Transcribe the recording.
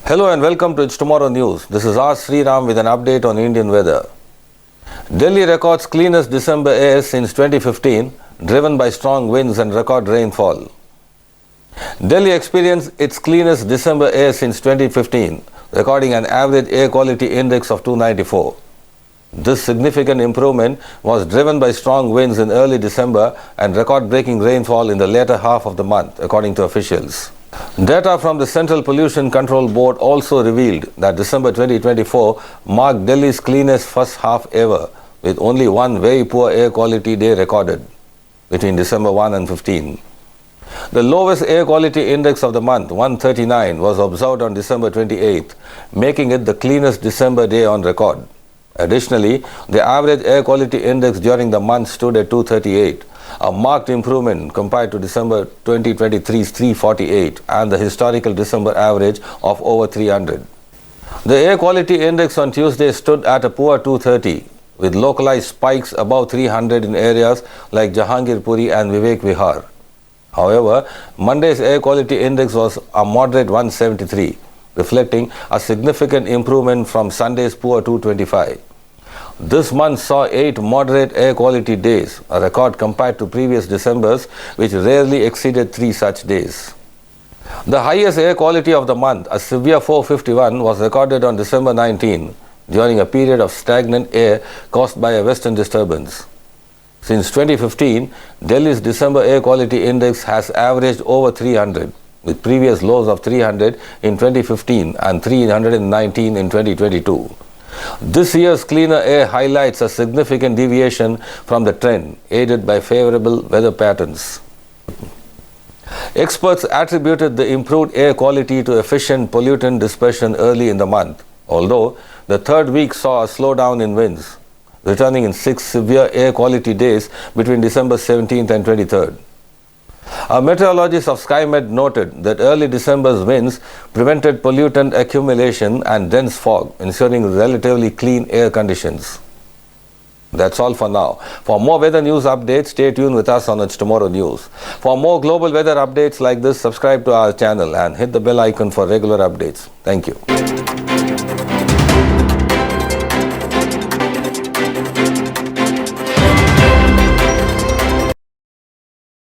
Hello and welcome to It's Tomorrow News. This is R. Sriram with an update on Indian weather. Delhi records cleanest December air since 2015, driven by strong winds and record rainfall. Delhi experienced its cleanest December air since 2015, recording an average air quality index of 294. This significant improvement was driven by strong winds in early December and record-breaking rainfall in the later half of the month, according to officials. Data from the Central Pollution Control Board also revealed that December 2024 marked Delhi's cleanest first half ever, with only one very poor air quality day recorded between December 1 and 15. The lowest air quality index of the month, 139, was observed on December 28, making it the cleanest December day on record. Additionally, the average air quality index during the month stood at 238, a marked improvement compared to December 2023's 348 and the historical December average of over 300. The air quality index on Tuesday stood at a poor 230, with localized spikes above 300 in areas like Jahangirpuri and Vivek Vihar. However, Monday's air quality index was a moderate 173, reflecting a significant improvement from Sunday's poor 225. This month saw 8 moderate air quality days, a record compared to previous Decembers, which rarely exceeded 3 such days. The highest air quality of the month, a severe 451, was recorded on December 19, during a period of stagnant air caused by a western disturbance. Since 2015, Delhi's December air quality index has averaged over 300, with previous lows of 300 in 2015 and 319 in 2022. This year's cleaner air highlights a significant deviation from the trend, aided by favorable weather patterns. Experts attributed the improved air quality to efficient pollutant dispersion early in the month, although the third week saw a slowdown in winds, returning in 6 severe air quality days between December 17th and 23rd. A meteorologist of SkyMed noted that early December's winds prevented pollutant accumulation and dense fog, ensuring relatively clean air conditions. That's all for now. For more weather news updates, stay tuned with us on It's Tomorrow News. For more global weather updates like this, subscribe to our channel and hit the bell icon for regular updates. Thank you.